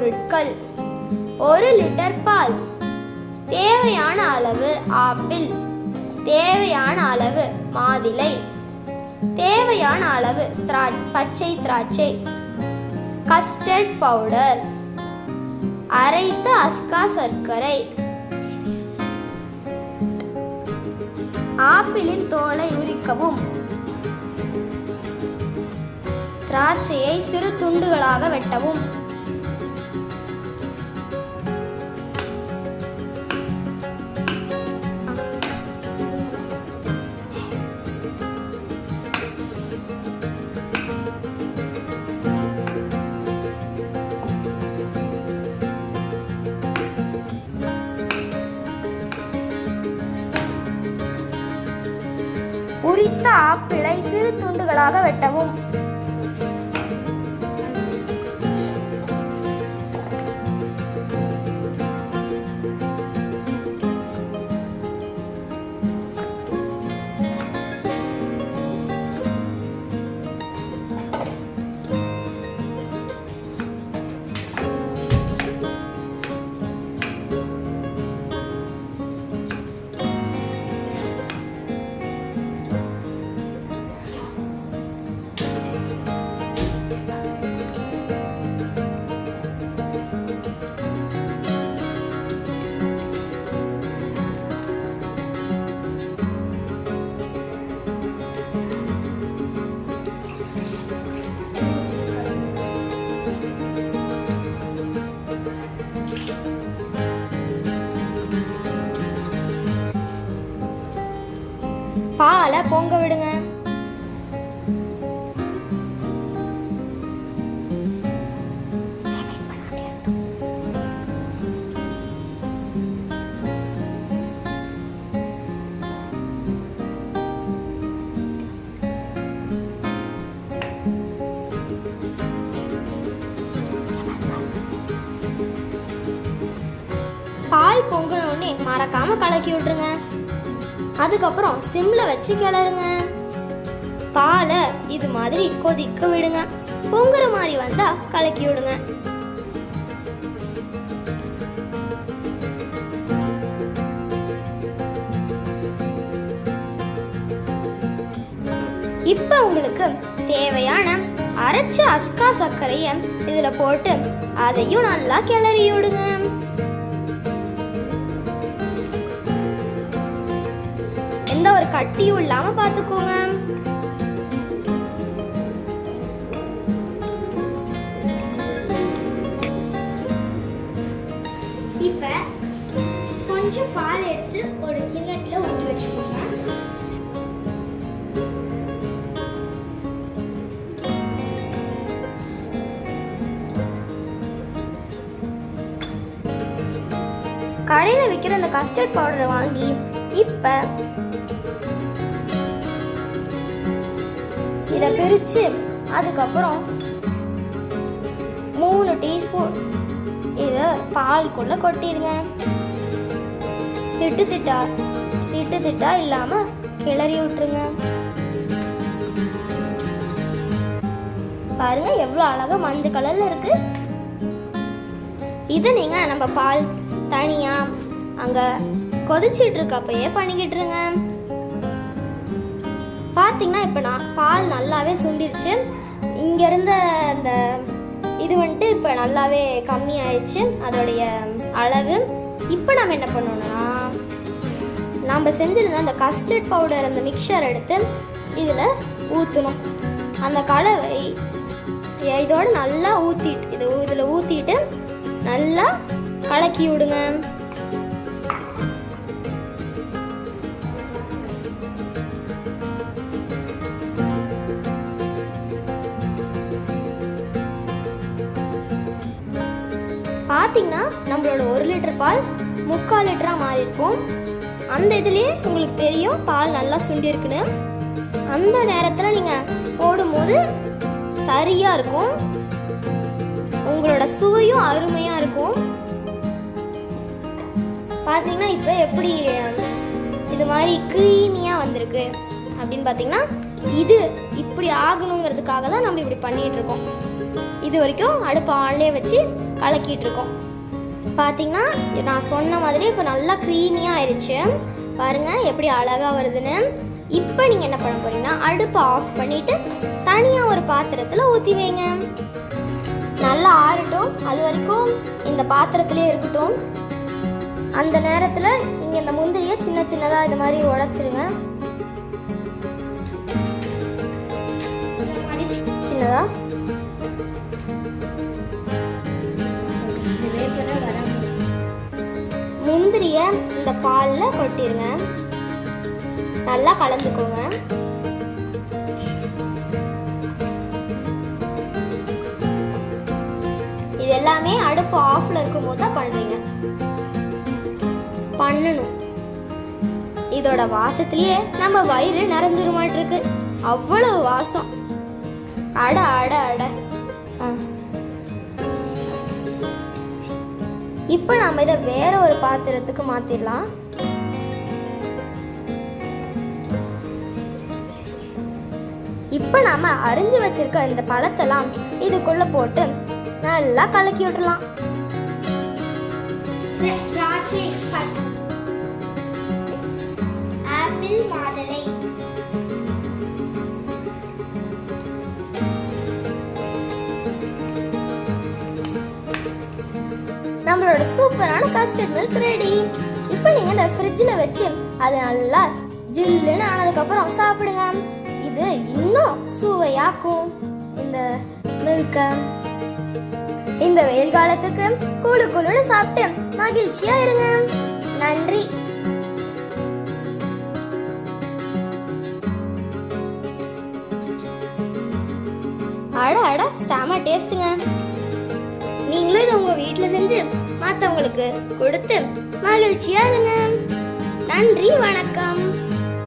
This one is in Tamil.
பொருட்கள்: 1 லிட்டர் பால், தேவையான அளவு ஆப்பிள், தேவையான அளவு மாதுளை, தேவையான அளவு பச்சை திராட்சை, கஸ்டர்ட் பவுடர், அரைத்த அஸ்கா சர்க்கரை, ஆப்பிளின் தோலை உரிக்கவும், திராட்சையை சிறு துண்டுகளாக வெட்டவும். உரித்த ஆப்பிளை சிறு துண்டுகளாக வெட்டவும். பாலை பொங்க விடுங்க. பால் பொங்கின உடனே மறக்காம கலக்கி விட்டுருங்க. அதுக்கப்புறம் சிம்ல வச்சு கிளறுங்க. பாலை இது மாதிரி கொதிக்க விடுங்க. பொங்குற மாதிரி வந்தா கலக்கி விடுங்க. இப்ப உங்களுக்கு தேவையான அரைச்ச அஸ்கா சர்க்கரையை இதுல போட்டு அதையும் நல்லா கிளறி விடுங்க. எந்த ஒரு கட்டியும் இல்லாம பாத்துக்கோங்க. இப்ப கொஞ்சம் பால் எடுத்து ஒரு கிண்ணத்துல ஊற்றி வச்சுக்கோங்க. கடையில விற்கிற அந்த கஸ்டர்ட் பவுடரை வாங்கி இப்ப இதை பிரிச்சு அதுக்கப்புறம் 3 டீஸ்பூன் இதை பாலுக்குள்ள கொட்டிடுங்க. திட்டு திட்டா இல்லாம கிளறி விட்டுருங்க. பாருங்க எவ்வளவு அழகா மஞ்சள் கலர்ல இருக்கு. இதை நீங்க நம்ம பால் தனியா அங்க கொதிச்சிட்டு இருக்கப்பயே பண்ணிக்கிட்டு இருங்க. பார்த்தீங்கன்னா இப்போ பால் நல்லாவே சுண்டிருச்சு. இங்கே இருந்த அந்த இது வந்துட்டு இப்போ நல்லாவே கம்மி ஆயிடுச்சு அதோடைய அளவு. இப்போ நம்ம என்ன பண்ணணும்னா நம்ம செஞ்சுருந்த அந்த கஸ்டர்ட் பவுடர் அந்த மிக்சர் எடுத்து இதில் ஊற்றணும். அந்த கலவை இதோடு நல்லா இதில் ஊற்றிட்டு நல்லா கலக்கி விடுங்க. பார்த்தீங்கன்னா நம்மளோட 1 லிட்டர் பால் 3/4 லிட்டராக மாறி இருக்கும். அந்த இதுலேயே உங்களுக்கு தெரியும் பால் நல்லா சுண்டி இருக்குன்னு. அந்த நேரத்தில் நீங்கள் போடும்போது சரியாக இருக்கும். உங்களோட சுவையும் அருமையாக இருக்கும். பார்த்தீங்கன்னா இப்போ எப்படி இது மாதிரி க்ரீமியாக வந்திருக்கு அப்படின்னு பார்த்தீங்கன்னா இது இப்படி ஆகணுங்கிறதுக்காக தான் நம்ம இப்படி பண்ணிகிட்டு இருக்கோம். இது வரைக்கும் அடுப்பு ஆன்லேயே வச்சு கலக்கிட்டு இருக்கோம். பார்த்தீங்கன்னா நான் சொன்ன மாதிரி இப்போ நல்லா க்ரீமியாக ஆயிடுச்சு. பாருங்கள் எப்படி அழகாக வருதுன்னு. இப்போ நீங்கள் என்ன பண்ண போகிறீங்கன்னா அடுப்பை ஆஃப் பண்ணிவிட்டு தனியாக ஒரு பாத்திரத்தில் ஊற்றி வைங்க. நல்லா ஆறட்டும், அது வரைக்கும் இந்த பாத்திரத்திலே இருக்கட்டும். அந்த நேரத்தில் நீங்கள் இந்த முந்திரியை சின்ன சின்னதாக இது மாதிரி உடைச்சிருங்க. சின்னதாக முந்திரியை இந்த பாலில் கொட்டிடுங்க. நல்லா கலந்துக்கோங்க. இது எல்லாமே அடுப்பு ஆஃப்ல இருக்கும் போது தான் பண்ணணும். இதோட வாசத்திலேயே நம்ம வயிறு நிறைஞ்சிருமாட்டிருக்கு. அவ்வளவு வாசம். அட அட அட. இப்போ நம்ம இதை வேற ஒரு பாத்திரத்துக்கு மாத்திடலாம். இப்போ நாம அரிஞ்சு வச்சிருக்க இந்த பழத்தெல்லாம் இதுக்குள்ள போட்டு நல்லா கலக்கி விட்டுலாம். ஆப்பிள் மாதுளை, நம்மளோட சூப்பரான கஸ்டர்ட் மில்க் ரெடி. இப்போ நீங்க இந்த ஃப்ரிட்ஜில் வச்சு அது நல்லா ஜில்லுன்னு ஆனதுக்கப்புறம் சாப்பிடுங்க. இது இன்னும் சுவையாக்கும் இந்த மில்கை. இந்த வெயில் காலத்துக்கு கூழு கூழுன்னு சாப்பிட்டு மகிழ்ச்சியா இருங்க. நன்றி. அட அட செம டேஸ்ட்டுங்க. நீங்களும் இதை உங்க வீட்டில் செஞ்சு மற்றவங்களுக்கு கொடுத்து மகிழ்ச்சியா இருங்க. நன்றி, வணக்கம்.